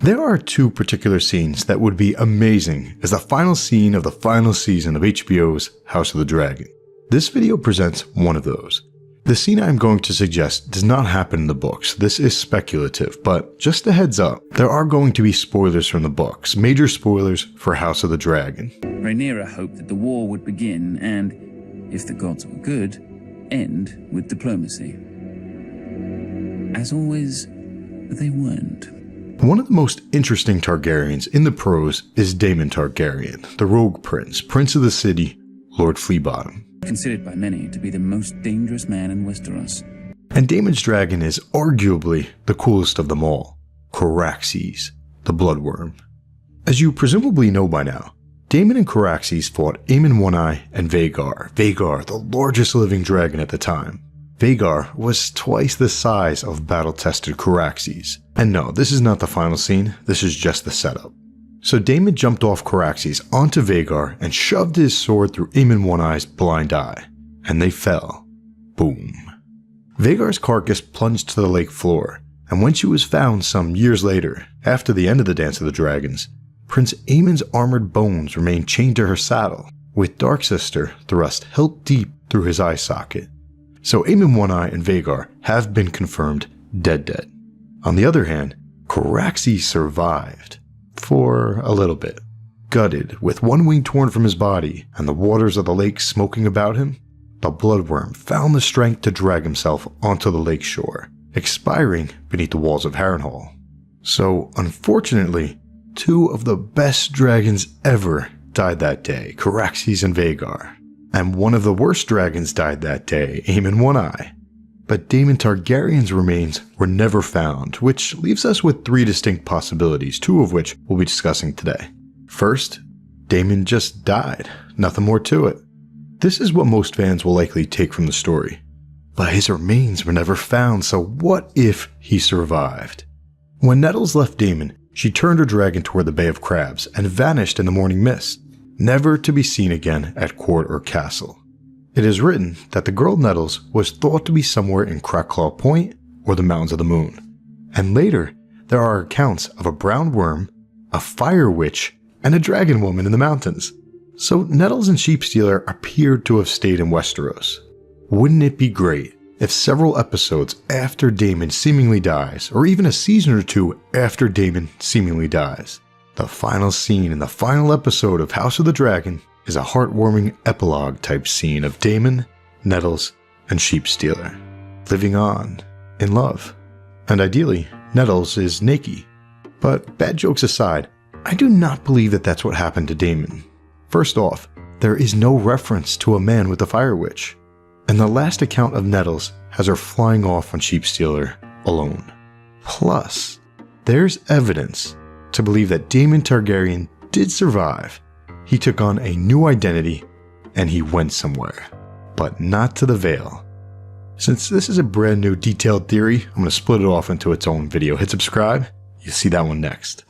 There are two particular scenes that would be amazing as the final scene of the final season of HBO's House of the Dragon. This video presents one of those. The scene I am going to suggest does not happen in the books. This is speculative, but just a heads up, there are going to be spoilers from the books, major spoilers for House of the Dragon. Rhaenyra hoped that the war would begin and, if the gods were good, end with diplomacy. As always, they weren't. One of the most interesting Targaryens in the prose is Daemon Targaryen, the Rogue Prince, Prince of the City, Lord Fleabottom. Considered by many to be the most dangerous man in Westeros. And Daemon's dragon is arguably the coolest of them all, Caraxes, the Bloodworm. As you presumably know by now, Daemon and Caraxes fought Aemon One-Eye and Vhagar, the largest living dragon at the time. Vhagar was twice the size of battle-tested Caraxes. And no, this is not the final scene, this is just the setup. So Daemon jumped off Caraxes onto Vhagar and shoved his sword through Aemon One-Eye's blind eye, and they fell. Boom. Vhagar's carcass plunged to the lake floor, and when she was found some years later, after the end of the Dance of the Dragons, Prince Aemon's armored bones remained chained to her saddle, with Darksister thrust hilt deep through his eye socket. So Aemon One-Eye and Vhagar have been confirmed dead. On the other hand, Caraxes survived. For a little bit. Gutted, with one wing torn from his body and the waters of the lake smoking about him, the Bloodworm found the strength to drag himself onto the lake shore, expiring beneath the walls of Harrenhal. So, unfortunately, two of the best dragons ever died that day, Caraxes and Vhagar. And one of the worst dragons died that day, Aemon One-Eye. But Daemon Targaryen's remains were never found, which leaves us with three distinct possibilities, two of which we'll be discussing today. First, Daemon just died, nothing more to it. This is what most fans will likely take from the story. But his remains were never found, so what if he survived? When Nettles left Daemon, she turned her dragon toward the Bay of Crabs and vanished in the morning mist, never to be seen again at court or castle. It is written that the girl Nettles was thought to be somewhere in Crackclaw Point or the Mountains of the Moon. And later, there are accounts of a brown worm, a fire witch, and a dragon woman in the mountains. So Nettles and Sheepstealer appeared to have stayed in Westeros. Wouldn't it be great if several episodes after Daemon seemingly dies, or even a season or two after Daemon seemingly dies, the final scene in the final episode of House of the Dragon is a heartwarming epilogue-type scene of Daemon, Nettles, and Sheepstealer, living on, in love. And ideally, Nettles is naked. But bad jokes aside, I do not believe that that's what happened to Daemon. First off, there is no reference to a man with a fire witch, and the last account of Nettles has her flying off on Sheepstealer alone. Plus, there's evidence to believe that Daemon Targaryen did survive. He took on a new identity, and he went somewhere, but not to the Vale. Since this is a brand new detailed theory, I'm going to split it off into its own video. Hit subscribe, you'll see that one next.